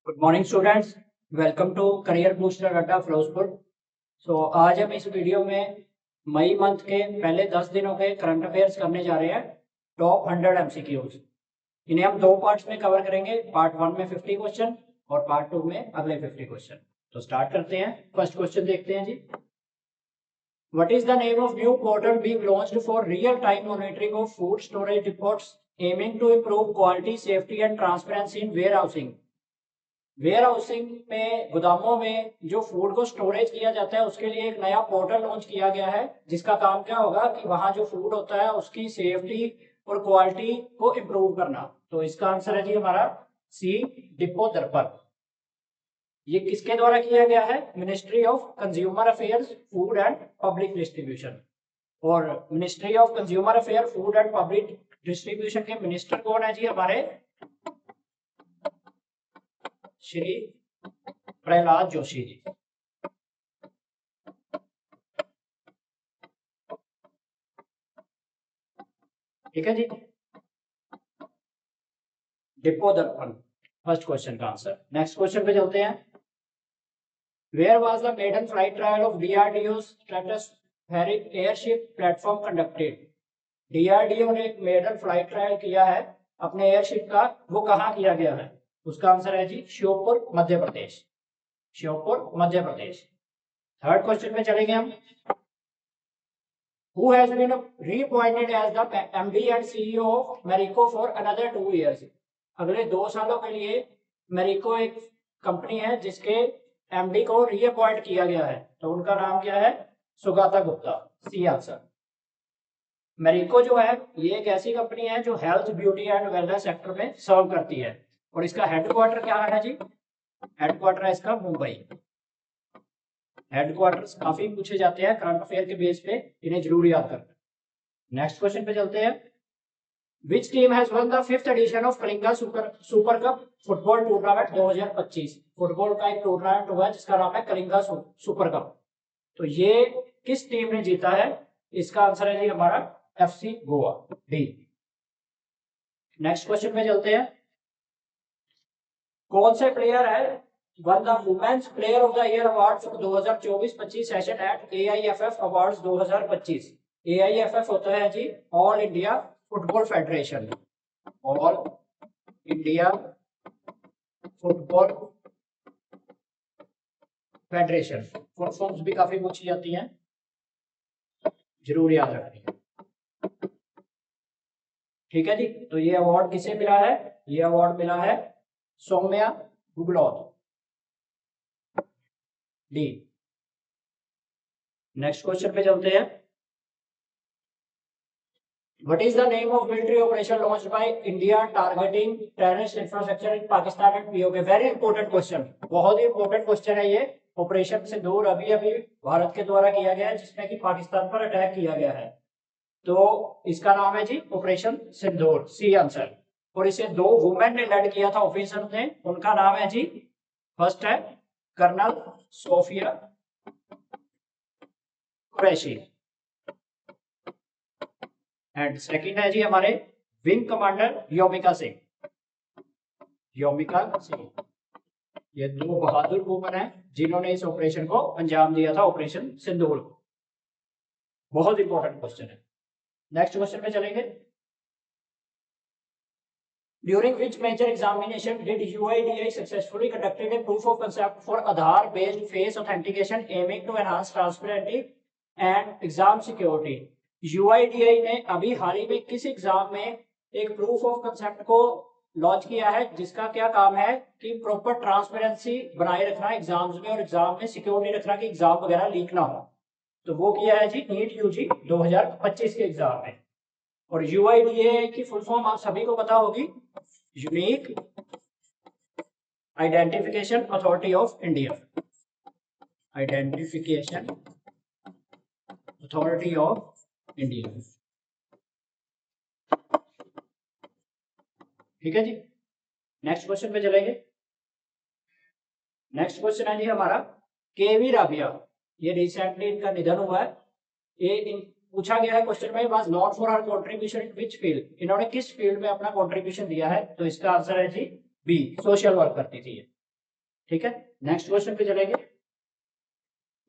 Good morning students, welcome to career booster Adda Firozpur. आज हम इस वीडियो में मई मंथ के पहले 10 दिनों के करंट अफेयर्स करने जा रहे हैं। टॉप 100 एमसीक्यूज इन्हें हम दो पार्ट्स में कवर करेंगे। पार्ट 1 में 50 क्वेश्चन और पार्ट 2 में अगले 50 क्वेश्चन। तो स्टार्ट करते हैं। फर्स्ट क्वेश्चन देखते हैं जी। What is the name of new portal being launched for real time monitoring of food storage reports aiming to improve quality, safety and transparency in warehousing. Warehousing में, गोदामों में जो food को storage किया जाता है उसके लिए एक नया पोर्टल लॉन्च किया गया है, जिसका काम क्या होगा कि वहां जो फूड होता है उसकी सेफ्टी और क्वालिटी को इम्प्रूव करना। तो इसका आंसर है जी हमारा सी, डिपो दरपर। ये किसके द्वारा किया गया है? Ministry of consumer affairs, food and public distribution. और ministry of consumer affair, food and public distribution के मिनिस्टर कौन है जी? हमारे श्री प्रहलाद जोशी जी। ठीक है जी, डिपो दर्पण फर्स्ट क्वेश्चन का आंसर। नेक्स्ट क्वेश्चन पे चलते हैं। Where was the maiden flight trial of DRDO stratospheric airship platform conducted. DRDO ने एक मेडन फ्लाइट ट्रायल किया है अपने एयरशिप का, वो कहाँ किया गया है? उसका आंसर है जी श्योपुर, मध्य प्रदेश। श्योपुर, मध्य प्रदेश। थर्ड क्वेश्चन में चलेंगे हम। Who has been reappointed as the MD and CEO of Marico for another 2 years? अगले 2 सालों के लिए मेरिको एक कंपनी है जिसके एमडी को रीअपॉइंट किया गया है। तो उनका नाम क्या है? सुगाता गुप्ता। C answer. मेरिको जो है ये एक ऐसी कंपनी है जो health, beauty and wellness sector में सर्व करती है। और इसका हेडक्वार्टर क्या है जी? हेडक्वार्टर है इसका मुंबई। हेडक्वार्टर्स काफी पूछे जाते हैं करंट अफेयर के बेस पे, इन्हें जरूर याद करना। नेक्स्ट क्वेश्चन पे चलते हैं। Which team has won the 5th edition of Kalinga super cup football tournament 2025? Football का एक टूर्नामेंट हुआ है जिसका नाम है कलिंगा सुपर कप। तो ये किस टीम ने जीता है? इसका आंसर है जी हमारा FC Goa, D. Next question पे चलते हैं। कौन से प्लेयर है won the women's player of the year award for 2024-25 session at AIFF awards 2025? AIFF होता है जी all India football federation. All India football federation. Full forms भी काफी पूछी जाती हैं, जरूर याद रखनी। ठीक है जी, तो ये अवार्ड किसे मिला है? ये अवार्ड मिला है सौम्या गुगलौत, डी। नेक्स्ट क्वेश्चन पे चलते हैं। What is the name of military operation launched by India targeting terrorist infrastructure in Pakistan and POK? Very important question, बहुत ही important question है ये। ऑपरेशन सिंदूर अभी अभी भारत के द्वारा किया गया है जिसमें कि पाकिस्तान पर अटैक किया गया है। तो इसका नाम है जी ऑपरेशन सिंदूर, सी आंसर। और इसे 2 वुमेन ने लेड किया था, ऑफिसर ने। उनका नाम है जी, फर्स्ट है colonel Sofia Qureshi and second है जी हमारे विंग कमांडर योमिका सिंह। योमिका सिंह, ये 2 बहादुर वुमन है जिन्होंने इस ऑपरेशन को अंजाम दिया था, ऑपरेशन सिंदूर को। बहुत इंपॉर्टेंट क्वेश्चन है। नेक्स्ट क्वेश्चन पे चलेंगे। During which major examination did UIDAI successfully conducted a proof of concept for Aadhaar based face authentication aiming to enhance transparency and exam security? UIDAI ने अभी हाल ही में किस एग्जाम में एक प्रूफ ऑफ कंसेप्ट को launch किया है जिसका क्या काम है कि प्रॉपर ट्रांसपेरेंसी बनाए रखना एग्जाम्स में और एग्जाम में सिक्योरिटी रखना कि एग्जाम वगैरह लीक ना हो। तो वो किया है जी नीट यूजी 2025 के एग्जाम में। और यूआईडीएआई की फुल फॉर्म आप सभी को पता होगी, unique identification authority of India. Identification authority of India. ठीक है जी, नेक्स्ट क्वेश्चन पे चलेंगे। नेक्स्ट क्वेश्चन है जी हमारा केवी राबिया। ये रिसेंटली इनका निधन हुआ है। ये पूछा गया है क्वेश्चन में, was not for her contribution in which field? इन्होंने किस फील्ड में अपना कंट्रीब्यूशन दिया है? तो इसका आंसर है जी बी, सोशल वर्क करती थी। ठीक है, नेक्स्ट क्वेश्चन पे चलेंगे।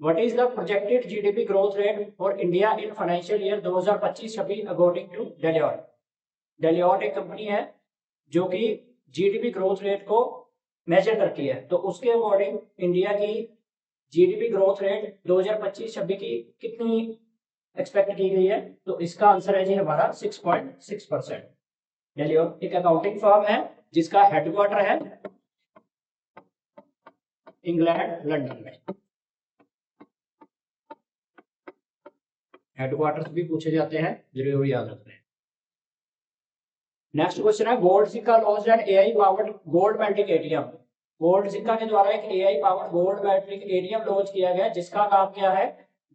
What is the projected GDP growth rate for India in financial year 2025-26 according to Deloitte. Deloitte एक कंपनी है जो कि जीडीपी ग्रोथ रेट को मेजर करती है, तो उसके अकॉर्डिंग इंडिया की जीडीपी ग्रोथ रेट 2025-26 की कितनी एक्सपेक्ट की गई है? तो इसका आंसर है जी हमारा 6.6%। डेलोइट एक अकाउंटिंग फर्म है जिसका हेडक्वार्टर है इंग्लैंड लंदन में। हेडक्वार्टर्स भी पूछे जाते हैं, जरूर याद रखना है। नेक्स्ट क्वेश्चन है, gold Sikka launch and AI powered gold metric ATM. Gold Sikka के द्वारा एक AI powered gold metric ATM launch किया गया जिसका काम क्या है?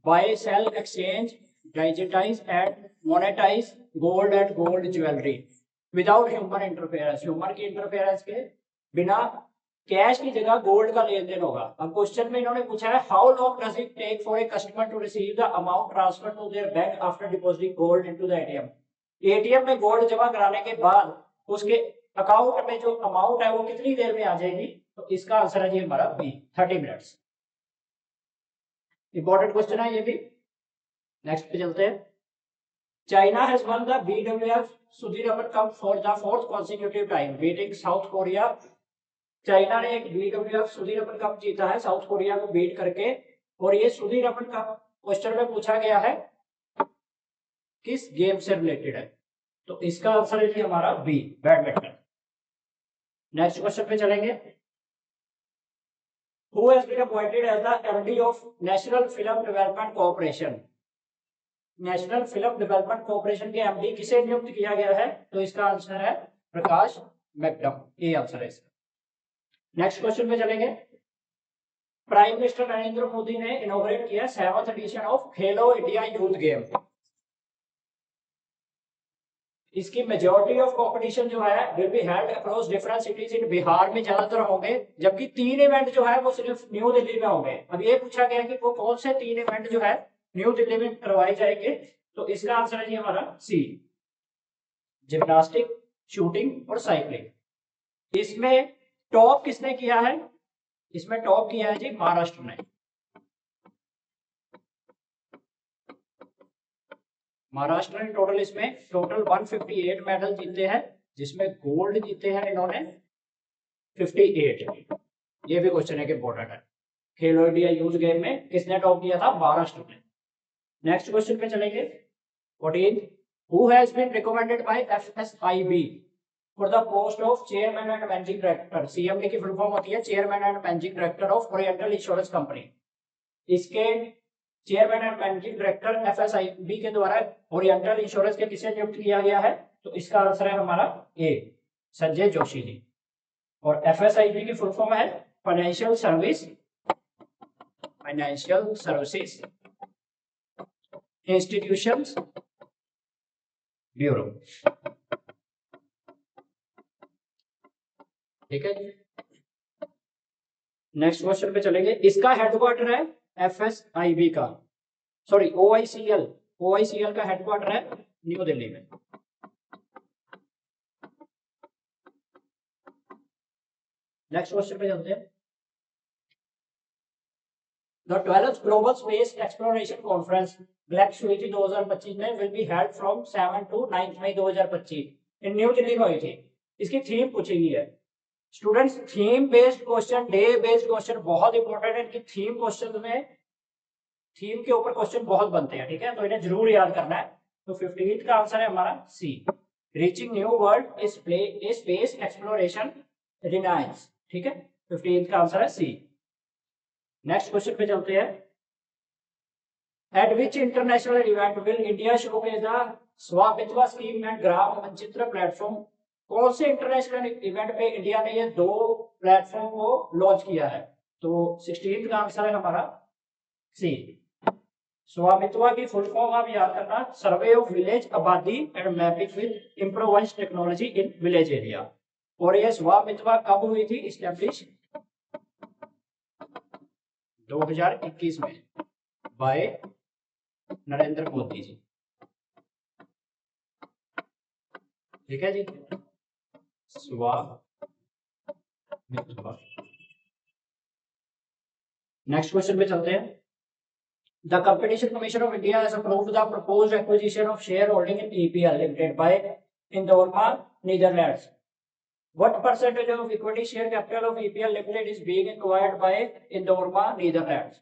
Buy sell exchange digitise and monetise gold and gold jewellery without human interference. Human की इंटरफेरेंस के बिना कैश की जगह गोल्ड का लेन देन होगा। अब क्वेश्चन में इन्होंने पूछा है, how long does it take for a customer to receive the amount transfer to their bank after depositing gold into the ATM. ATM में गोल्ड जमा कराने के बाद उसके अकाउंट में जो अमाउंट है वो कितनी देर में आ जाएगी? तो इसका आंसर है जी हमारा बी, 30 मिनट्स। इंपॉर्टेंट क्वेश्चन है ये भी। नेक्स्ट पे चलते हैं। China has won the BWF Sudirman cup for the fourth consecutive time beating south Korea. China ने एक बीडब्ल्यूएफ सुदीरमन कप जीता है साउथ कोरिया को बीट करके, और ये सुदीरमन कप क्वेश्चन में पूछा गया है किस गेम से रिलेटेड है? तो इसका आंसर है जी हमारा बी, बैडमिंटन। नेक्स्ट क्वेश्चन पे चलेंगे। Who has been appointed as the MD of National Film Development Corporation? National film development corporation के एमडी किसे नियुक्त किया गया है? तो इसका आंसर है प्रकाश मैकडम, ये आंसर है इसका। नेक्स्ट क्वेश्चन पे चलेंगे। प्राइम मिनिस्टर नरेंद्र मोदी ने इनॉग्रेट किया 7th addition of Khelo India youth game. इसकी मेजॉरिटी ऑफ कंपटीशन जो है will be held across different cities in Bihar में ज्यादातर होंगे, जबकि 3 इवेंट जो है वो सिर्फ न्यू दिल्ली में होंगे। अब ये पूछा गया कि वो कौन से 3 इवेंट जो है न्यू दिल्ली में करवाए जाएंगे? तो इसका आंसर है जी हमारा सी, जिम्नास्टिक, शूटिंग और साइकिलिंग। इसमें टॉप किसने किया है? इसमें टॉप किया है जी महाराष्ट्र ने। महाराष्ट्र ने टोटल इसमें 158 मेडल जीते हैं, जिसमें गोल्ड जीते हैं इन्होंने 58। ये भी क्वेश्चन एक इंपॉर्टेंट है। खेलो इंडिया यूथ गेम में किसने टॉप किया था? महाराष्ट्र ने। नेक्स्ट क्वेश्चन पे चलेंगे। What is who has been recommended by FSIB for the post of chairman and managing director? CMD की फुल फॉर्म होती है chairman and managing director of Oriental insurance company. इसके chairman and managing director FSIB के द्वारा oriental insurance के किसे नियुक्त किया गया है? तो इसका आंसर है हमारा ए, संजय जोशी जी। और एफएसआईबी की फुल फॉर्म है फाइनेंशियल सर्विसेज इंस्टीट्यूशंस ब्यूरो। ठीक है, नेक्स्ट क्वेश्चन पे चलेंगे। इसका हेडक्वार्टर है एफएसआईबी का, सॉरी ओआईसीएल का हेडक्वार्टर है न्यू दिल्ली में। नेक्स्ट क्वेश्चन पे चलते हैं। The 12th Global Space Exploration Conference GLEX 2025 में will be held from 7 to 9 May 2025 in new Delhi में हुई थी। इसकी थीम पूछी गई है। Students, theme based question, day based question बहुत इंपॉर्टेंट है। इनकी थीम क्वेश्चन में थीम के ऊपर क्वेश्चन बहुत बनते हैं, ठीक है, तो इन्हें जरूर याद करना है। तो 15th का आंसर है हमारा C, reaching new world space exploration renaissance. ठीक है, 15th का आंसर है सी। नेक्स्ट क्वेश्चन पे चलते हैं। Eight which international event will India showcase the स्वामित्व स्कीम एंड ग्राम मानचित्र प्लेटफॉर्म? कौन से इंटरनेशनल इवेंट पे इंडिया ने ये 2 प्लेटफॉर्म को लॉन्च किया है? तो 16th का आंसर है हमारा सी। स्वामित्व की फुल फॉर्म आप याद करना, सर्वे ऑफ विलेज आबादी and mapping with improvised technology in village area. और ये स्वामित्व कब हुई थी इस्टेब्लिश? 2021 में बाय नरेंद्र मोदी जी। ठीक है जी, स्वामित्व नेक्स्ट क्वेश्चन पे चलते हैं। The competition commission of India has approved the proposed acquisition of shareholding in EPL limited by Indorama Netherlands. What percentage of equity share capital of EPL Limited is being acquired by Indorama Netherlands?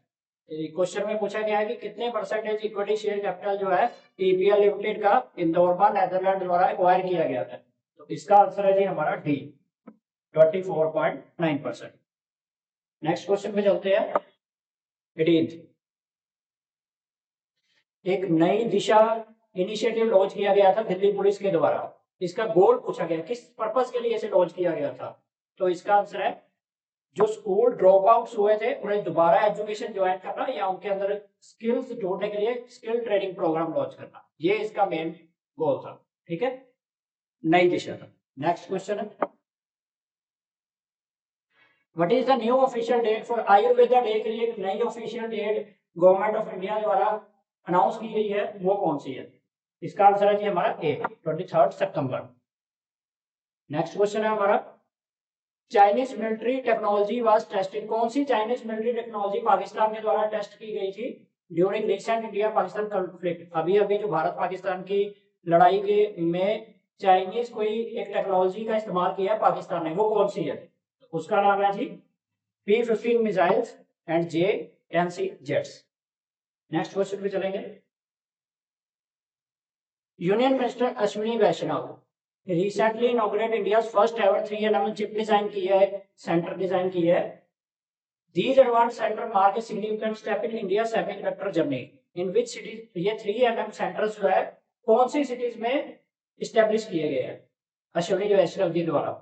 Question में पूछा गया है कि कितने percentage equity share capital जो है EPL limited का इंदौरमा Netherland द्वारा एक्वायर किया गया है। तो इसका आंसर है जी हमारा डी 24.9%। नेक्स्ट क्वेश्चन पे चलते हैं। 18th, एक नई दिशा इनिशिएटिव लॉन्च किया गया था दिल्ली पुलिस के द्वारा। इसका गोल पूछा गया, किस पर्पस के लिए इसे लॉन्च किया गया था। तो इसका आंसर है जो स्कूल ड्रॉप आउट्स हुए थे उन्हें दोबारा एजुकेशन ज्वाइन करना या उनके अंदर स्किल्स जोड़ने के लिए स्किल ट्रेनिंग प्रोग्राम लॉन्च करना, ये इसका मेन गोल था। ठीक है, नई दिशा था। नेक्स्ट क्वेश्चन है, what is the new official date for Ayurveda day के लिए एक नई official date government of India द्वारा अनाउंस की गई है, वो कौन सी है। इसका आंसर है जी हमारा ए 23 सितंबर। नेक्स्ट क्वेश्चन है हमारा, Chinese military technology was tested. कौन सी चाइनीज मिलिट्री टेक्नोलॉजी पाकिस्तान के द्वारा टेस्ट की गई थी during recent India Pakistan conflict. अभी अभी जो भारत पाकिस्तान की लड़ाई के में चाइनीज कोई एक टेक्नोलॉजी का इस्तेमाल किया है पाकिस्तान ने, वो कौन सी है। उसका नाम है जी P-15 missiles and JNC jets. Next question पे चलेंगे। Union minister Ashwini Vaishnaw recently inaugurate India first ever 3nm chip design की है, सेंटर डिजाइन की है। These advanced center mark a significant step in India semiconductor journey. In which cities ये 3nm centres जो है कौन सी सिटीज में इस्टेब्लिश किए गए हैं अश्विनी वैष्णव जी द्वारा।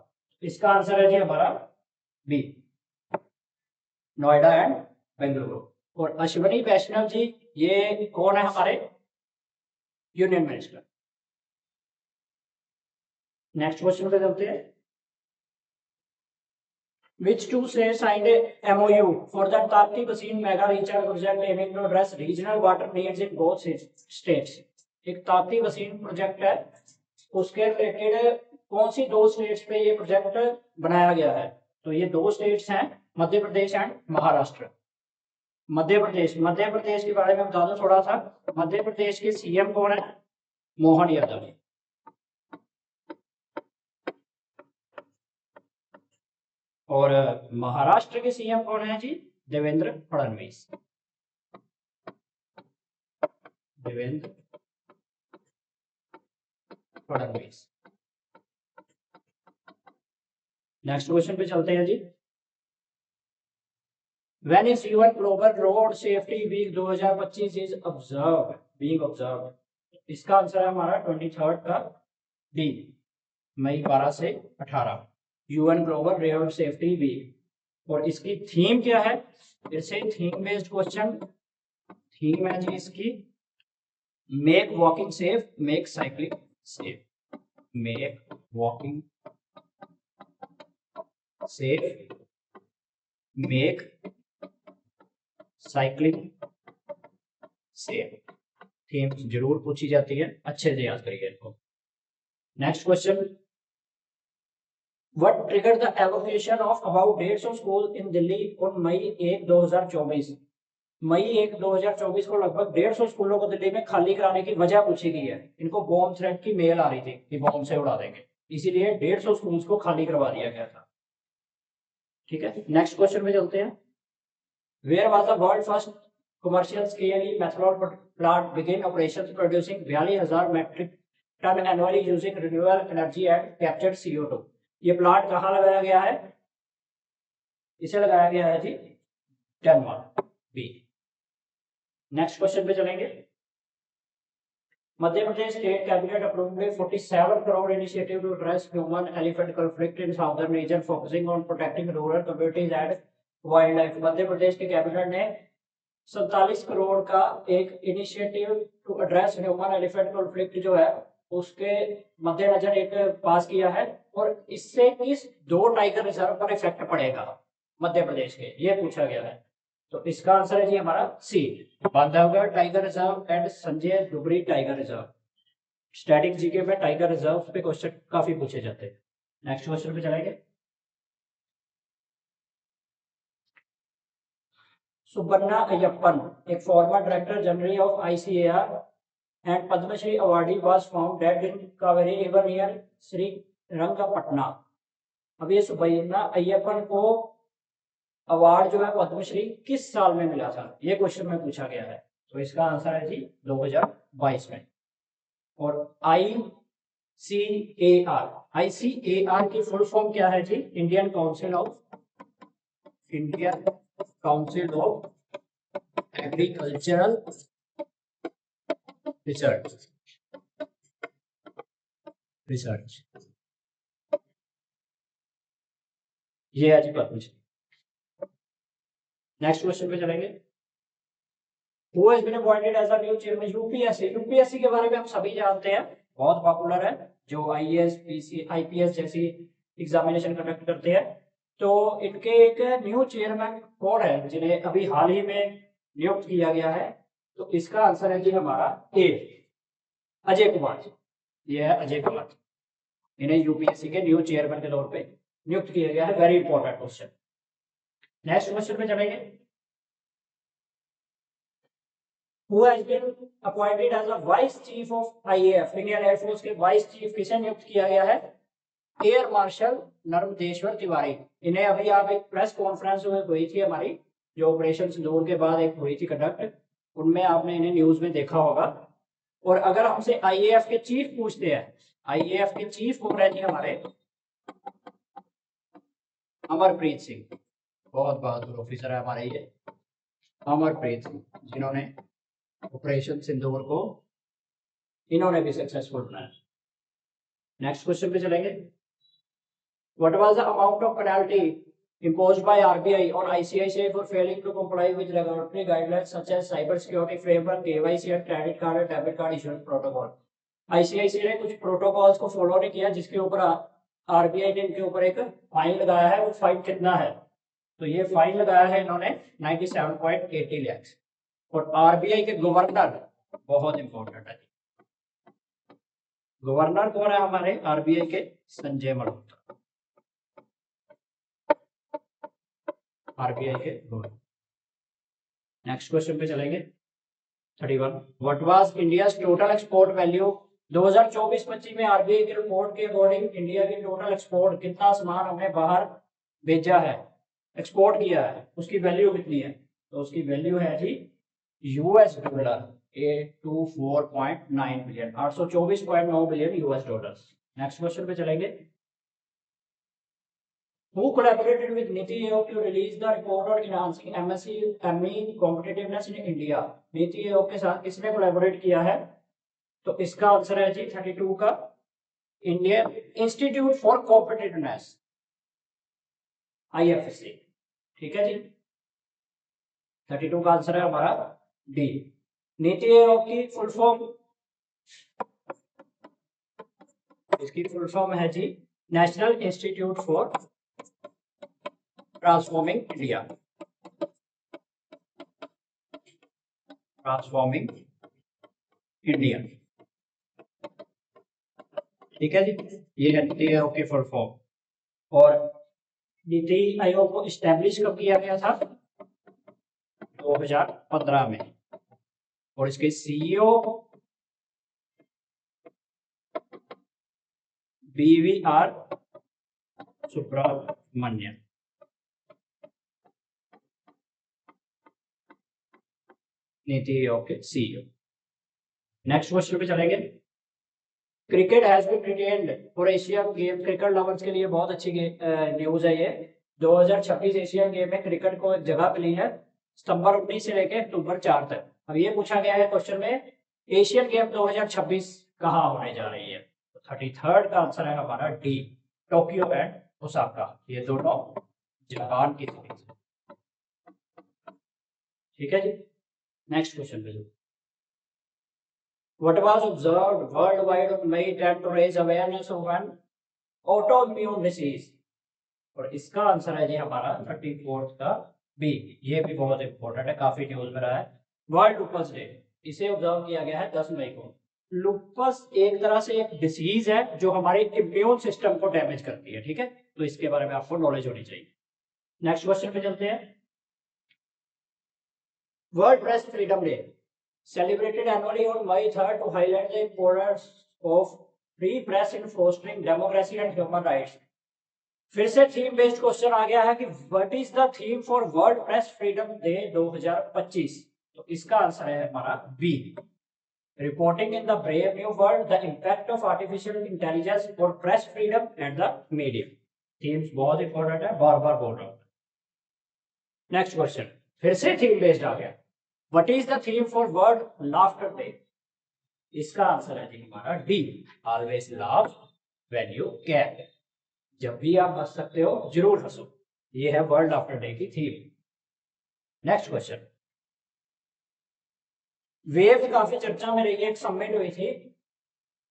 इसका आंसर है जी हमारा बी नोएडा एंड बेंगलुरु। और अश्विनी वैष्णव जी ये कौन है हमारे यूनियन मिनिस्टर। नेक्स्ट क्वेश्चन पे चलते हैं। Which two states signed a MOU for the Tapti Basin Mega Recharge Project aiming to address regional water needs in both states? एक ताप्ती बसीन प्रोजेक्ट है, उसके रिलेटेड कौन सी दो स्टेट्स पे ये प्रोजेक्ट बनाया गया है। तो ये दो स्टेट्स हैं मध्य प्रदेश एंड महाराष्ट्र। मध्य प्रदेश के बारे में बता दो थोड़ा सा। मध्य प्रदेश के सीएम कौन है, मोहन यादव। और महाराष्ट्र के सीएम कौन है जी, देवेंद्र फडणवीस। देवेंद्र फडणवीस। नेक्स्ट क्वेश्चन पे चलते हैं जी। When is UN Global Road Safety Week 2025 is being observed? इसका आंसर है हमारा 23 का डी मई 12 से 18 UN global road safety week. और इसकी थीम क्या है, फिर से थीम बेस्ड क्वेश्चन। थीम है जी इसकी make walking safe make cycling safe. Make walking safe make cycling safe. Theme जरूर पूछी जाती है, अच्छे से याद करिए इनको। Next question, What triggered the evacuation of about 150 schools in Delhi on मई 1, 2024? मई 1, 2024 को लगभग 150 स्कूलों को दिल्ली में खाली कराने की वजह पूछी गई है। इनको बॉम्ब थ्रेट की मेल आ रही थी कि बॉम्ब से उड़ा देंगे, इसीलिए 150 स्कूल्स को खाली करवा दिया गया था। ठीक है, नेक्स्ट क्वेश्चन में चलते हैं। Where was the world first commercial scale methanol plant begin operations producing 42,000 metric ton annually using renewable energy and captured CO2? ये प्लांट कहाँ लगाया गया है, इसे लगाया गया है जी डेनमार्क बी। नेक्स्ट क्वेश्चन पे चलेंगे। Madhya Pradesh state cabinet approved 47 crore initiative to address human elephant conflict in southern region focusing on protecting rural communities and wildlife. Madhya Pradesh के कैबिनेट ने 47 करोड़ का एक initiative to address human elephant conflict जो है उसके मद्देनजर एक पास किया है। और इससे किस दो टाइगर रिजर्व पर इफेक्ट पड़ेगा मध्य प्रदेश के, ये पूछा गया है। तो इसका आंसर है जी हमारा C Bandhavgarh tiger reserve and Sanjay Dubri tiger reserve. Static GK में टाइगर रिजर्व पे क्वेश्चन काफी पूछे जाते हैं। नेक्स्ट क्वेश्चन पे चलेंगे। सुबन्ना अय्यप्पन, एक former director general of ICAR and Padmashri awardee was found dead in Kaveri river near Srirangapatna. अब ये सुबन्ना अय्यप्पन को अवार्ड जो है पद्मश्री किस साल में मिला था, ये क्वेश्चन में पूछा गया है। तो इसका आंसर है जी 2022 में। और ICAR की फुल फॉर्म क्या है जी? Indian Council of Agricultural Research. ये है जी पद्मश्री। नेक्स्ट क्वेश्चन पे चलेंगे। Who has been appointed as a new chairman UPSC के बारे में हम सभी जानते हैं, बहुत पॉपुलर है, जो IAS IPS जैसी एग्जामिनेशन कंडक्ट करते हैं। तो इनके एक न्यू चेयरमैन कौन है जिन्हें अभी हाल ही में नियुक्त किया गया है? तो इसका आंसर है जी हमारा ए, अजय कुमार। ये है अजय कुमार, इन्हें यूपीएससी के न्यू चेयरमैन के तौर पे नियुक्त किया गया है। Very important question. Next question पे चलेंगे। Who has been appointed as a vice chief of IAF, Indian air force के वाइस चीफ किसे नियुक्त किया गया है? Air marshal Narmadeshwar Tiwari. इन्हें अभी आप एक प्रेस कॉन्फ्रेंस में हुई थी हमारी, जो ऑपरेशन सिंदूर के बाद एक हुई थी कंडक्ट, उनमें आपने इन्हें न्यूज में देखा होगा। और अगर हमसे IAF के चीफ पूछते हैं, IAF के चीफ कौन है जी? हमारे अमरप्रीत सिंह, बहुत बहादुर ऑफिसर है हमारे ये अमरप्रीत सिंह, जिन्होंने ऑपरेशन सिंदूर को इन्होंने भी सक्सेसफुल बनाया। नेक्स्ट क्वेश्चन पे चलेंगे। What was the amount of penalty imposed by RBI on ICICI for failing to comply with regulatory guidelines such as cyber security framework, KYC and credit card and debit card issuance protocol? ICICI ने कुछ protocols को follow नहीं किया, जिसके ऊपर RBI ने इनके ऊपर एक फाइन लगाया है। वो फाइन कितना है? तो ये फाइन लगाया है इन्होंने 97.80 लाख। और RBI के गवर्नर बहुत इंपॉर्टेंट है, गवर्नर कौन है हमारे RBI के? संजय मल्होत्रा, RBI के गवर्नर। नेक्स्ट क्वेश्चन पे चलेंगे। 31, what was India's total export value 2024-25 में? RBI की रिपोर्ट के अकॉर्डिंग इंडिया की टोटल एक्सपोर्ट, कितना सामान हमने बाहर भेजा है, एक्सपोर्ट किया है, उसकी वैल्यू कितनी है? तो उसकी वैल्यू है जी US dollar 824.9 billion, 824.9 billion US dollar. Next question पे चलेंगे। Who collaborated with NITI Aayog to release the report on enhancing MSME competitiveness in India? NITI Aayog के साथ किसने कोलैबोरेट किया है? तो इसका आंसर है जी 32 का Indian institute for competitiveness, IFSC। ठीक है जी, 32 का आंसर है हमारा डी। नीति आयोग की फुल फॉर्म, इसकी फुल फॉर्म है जी National Institute for Transforming India, Transforming India. ठीक है जी, ये है नीति आयोग की फुल फॉर्म। और नीति आयोग को इस्टेब्लिश कब किया गया था? 2015 में। और इसके CEO BVR सुब्रमण्यन। नीति आयोग के CEO। नेक्स्ट क्वेश्चन पे चलेंगे। Cricket has been retained for Asian game, cricket lovers के लिए बहुत अच्छी न्यूज है ये। 2026 एशियन गेम में क्रिकेट को एक जगह मिली है, सितंबर 19 से लेकर अक्टूबर 4 तक। अब ये पूछा गया है क्वेश्चन में, एशियन गेम 2026 कहाँ होने जा रही है? तो 33rd का आंसर है हमारा डी, टोक्यो एंड ओसाका। ये दोनों जापान की सिटीज है। ठीक है जी, नेक्स्ट क्वेश्चन पे जो What was observed worldwide on May 10 to raise awareness of an autoimmune disease? और इसका आंसर है जी हमारा 34th का बी। ये भी बहुत इंपॉर्टेंट है, काफी न्यूज में रहा है। वर्ल्ड लुपस डे, इसे ऑब्जर्व किया गया है 10 मई को। लुपस एक तरह से एक डिसीज है जो हमारे इम्यून सिस्टम को डैमेज करती है। ठीक है, तो इसके बारे में आपको नॉलेज होनी चाहिए। नेक्स्ट क्वेश्चन पे चलते हैं। World press freedom day celebrated annually on May 3rd to highlight the importance of free press in fostering democracy and human rights. फिर से थीम बेस्ड क्वेश्चन आ गया है कि what is the theme for world press freedom day 2025। तो इसका answer है हमारा B, reporting in the brave new world the impact of artificial intelligence for press freedom and the media. Themes बहुत important है, बार बार बोल रहा हूं। नेक्स्ट क्वेश्चन फिर से थीम बेस्ड आ गया, what is the theme for world laughter day. इसका आंसर है जी हमारा D, always laugh when you can. जब भी आप हंस सकते हो जरूर हंसो, ये है वर्ल्ड लाफ्टर डे की थीम। नेक्स्ट क्वेश्चन, वेव काफी चर्चा में रही है, एक समिट हुई थी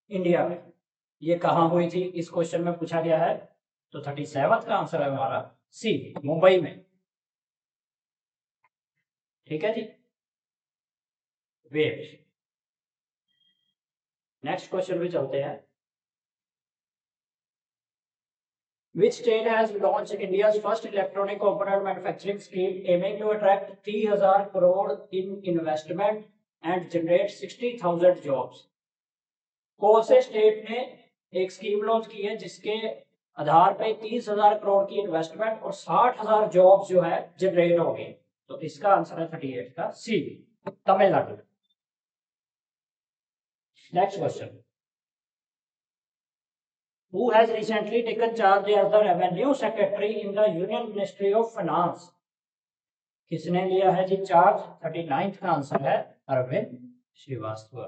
इंडिया में, ये कहां हुई थी इस क्वेश्चन में पूछा गया है। तो 37 का आंसर है हमारा सी, मुंबई में। ठीक है जी, वेव। नेक्स्ट क्वेश्चन पे चलते हैं, which state has launched India's first electronic component manufacturing scheme aiming to attract 30,000 crore in investment and generate 60,000 jobs। कौन से स्टेट ने एक स्कीम लॉन्च की है जिसके आधार पे 30,000 करोड़ की इन्वेस्टमेंट और 60,000 जॉब्स जो है जनरेट होंगे। तो इसका आंसर है 38 का C, Tamil Nadu. Next question, who has recently taken charge as the revenue secretary in the union ministry of finance। किसने लिया है जी चार्ज। 39 का आंसर है अरविंद श्रीवास्तव।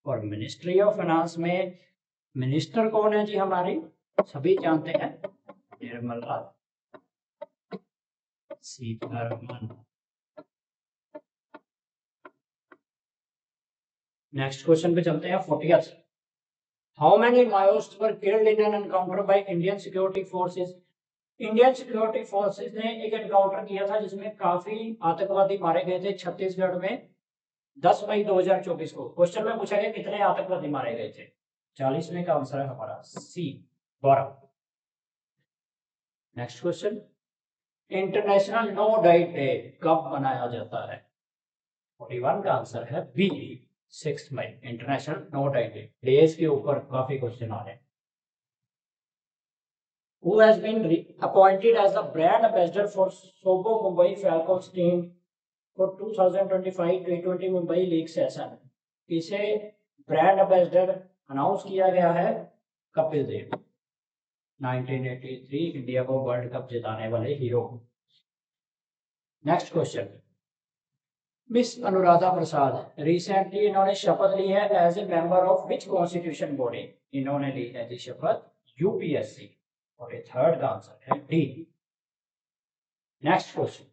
और मिनिस्ट्री ऑफ फाइनेंस में मिनिस्टर कौन है जी हमारी, सभी जानते हैं, निर्मला सीतारमन। नेक्स्ट क्वेश्चन पे चलते हैं 40th, how many Maoists were killed in an encounter by Indian security forces. Indian security forces ने एक एनकाउंटर किया था जिसमें काफी आतंकवादी मारे गए थे छत्तीसगढ़ में 10 मई 2024 को। क्वेश्चन में पूछा गया कितने आतंकवादी मारे गए थे, 40 में का आंसर है हमारा C, 12। Next question, international no diet day कब मनाया जाता है। 41 का आंसर है बी, 6 मई, international no diet day. Days के ऊपर काफी क्वेश्चन आ रहे हैं। Who has been appointed as the brand ambassador for Sobo Mumbai Falcons team for 2025 T20 Mumbai League session। इसे ब्रांड एम्बेसडर अनाउंस किया गया है कपिल देव, 1983 इंडिया को वर्ल्ड कप जिताने वाले hero. Next question, miss Anuradha Prasad recently इन्होंने शपथ ली है as a member of which constitution body. इन्होंने ली है जी शपथ यूपीएससी, और ये थर्ड का आंसर है डी। नेक्स्ट क्वेश्चन,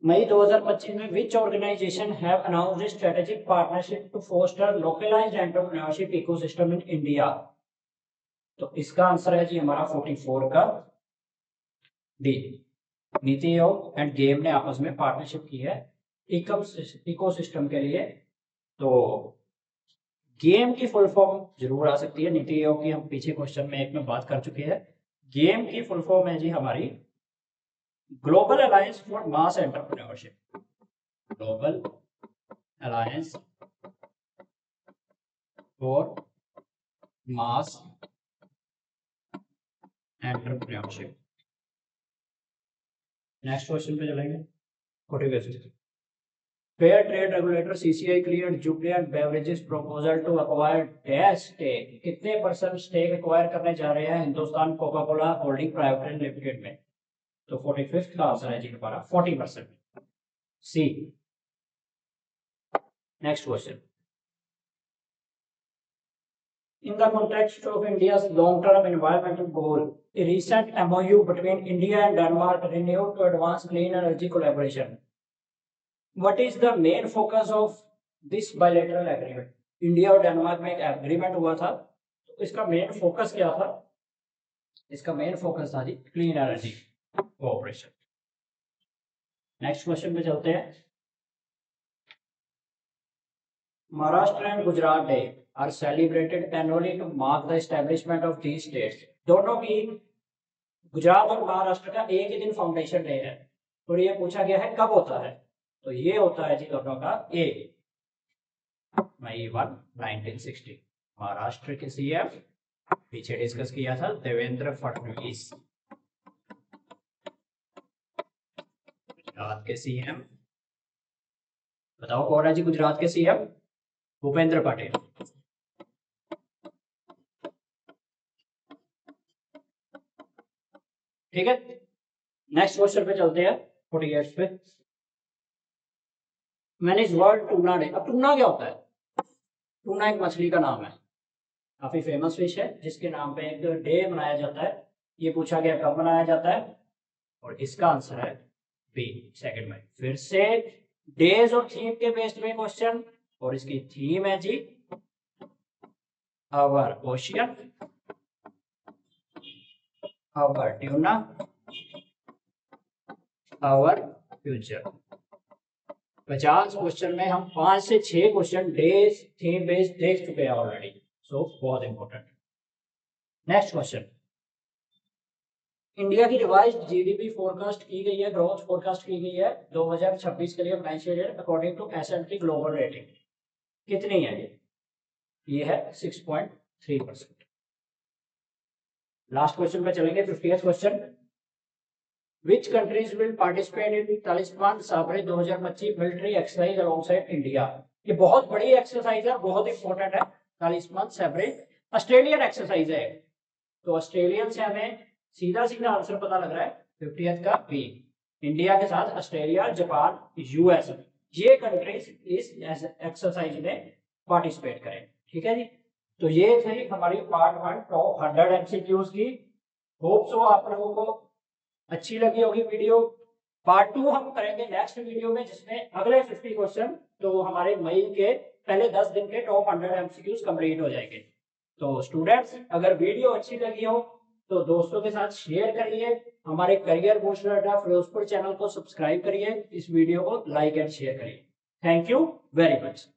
मई 2025 में which organization have announced strategic partnership to foster localized entrepreneurship ecosystem in India. तो इसका आंसर है जी हमारा 44 का डी, नीति आयोग एंड गेम ने आपस में पार्टनरशिप की है इकोसिस्टम के लिए। तो गेम की फुल फॉर्म जरूर आ सकती है, नीति आयोग की हम पीछे क्वेश्चन में एक में बात कर चुके हैं। गेम की फुल फॉर्म है जी हमारी global alliance for mass entrepreneurship, global alliance for mass entrepreneurship. Next question पे चलेंगे 40th, Fair Trade Regulator CCI cleared Jubilant Beverages proposal to acquire dash stake। कितने परसेंट स्टेक एक्वायर करने जा रहे हैं Hindustan Coca Cola holding private limited में। तो 45th का आंसर है जी हमारा 40% C. Next question, in the context of India's long-term environmental goal, a recent MOU between India and Denmark renewed to advance clean energy collaboration। What is the main focus of this bilateral agreement? India और Denmark में एक agreement हुआ था, तो इसका main focus क्या था। इसका मेन फोकस था जी clean energy cooperation. Next question पे चलते हैं, Maharashtra and Gujarat day are celebrated annually to mark the establishment of these states. दोनों की, गुजरात और महाराष्ट्र का एक ही दिन फाउंडेशन डे है, और ये पूछा गया है कब होता है, तो ये होता है जी दोनों का ए मई 1 1960। महाराष्ट्र के सीएम पीछे डिस्कस किया था देवेंद्र फडणवीस। गुजरात के सीएम बताओ कौन है जी गुजरात के सीएम? भूपेंद्र पटेल। ठीक है, नेक्स्ट क्वेश्चन पे चलते हैं 48 पे। मैंने इस वर्ड टूना डे, अब टूना क्या होता है? टूना एक मछली का नाम है, काफी फेमस फिश है जिसके नाम पे एक डे मनाया जाता है। ये पूछा गया कब मनाया जाता है, और इसका आंसर है बी 2 मई। फिर से डेज और थीम के बेस्ड में क्वेश्चन, और इसकी थीम है जी our ocean, our tuna, our future. 50 question में हम 5 से 6 क्वेश्चन डेज थीम बेस्ड देख चुके हैं ऑलरेडी, सो बहुत इंपॉर्टेंट। नेक्स्ट क्वेश्चन, इंडिया की रिवाइज्ड जीडीपी फोरकास्ट की गई है, ग्रोथ फोरकास्ट की गई है 2026 के लिए financial year according to S&P global rating. कितनी है ये है 6.3%। लास्ट क्वेश्चन पे चलेंगे 50th question, which countries will participate in Talisman Sabre 2025 military exercise alongside India. ये बहुत बड़ी एक्सरसाइज है, बहुत इंपॉर्टेंट है। तालिस्मान साबरे ऑस्ट्रेलियन एक्सरसाइज है, तो ऑस्ट्रेलियन से हमें सीधा सीधा आंसर पता लग रहा है 50th का बी। इंडिया के साथ ऑस्ट्रेलिया, जापान, यूएस, ये कंट्रीज इस एक्सरसाइज में पार्टिसिपेट करें। ठीक है जी, तो ये थी हमारी पार्ट 1 टॉप 100 एमसीक्यूज की। होप सो आप लोगों को अच्छी लगी होगी वीडियो। पार्ट 2 हम करेंगे नेक्स्ट वीडियो में, जिसमें अगले 50 क्वेश्चन, तो हमारे मई के पहले 10 दिन के टॉप 100 एमसीक्यूज कंप्लीट हो जाएंगे। तो स्टूडेंट्स, अगर वीडियो अच्छी लगी हो तो दोस्तों के साथ शेयर करिए, हमारे career booster Adda Firozpur channel को सब्सक्राइब करिए, इस वीडियो को लाइक एंड शेयर करिए। Thank you very much.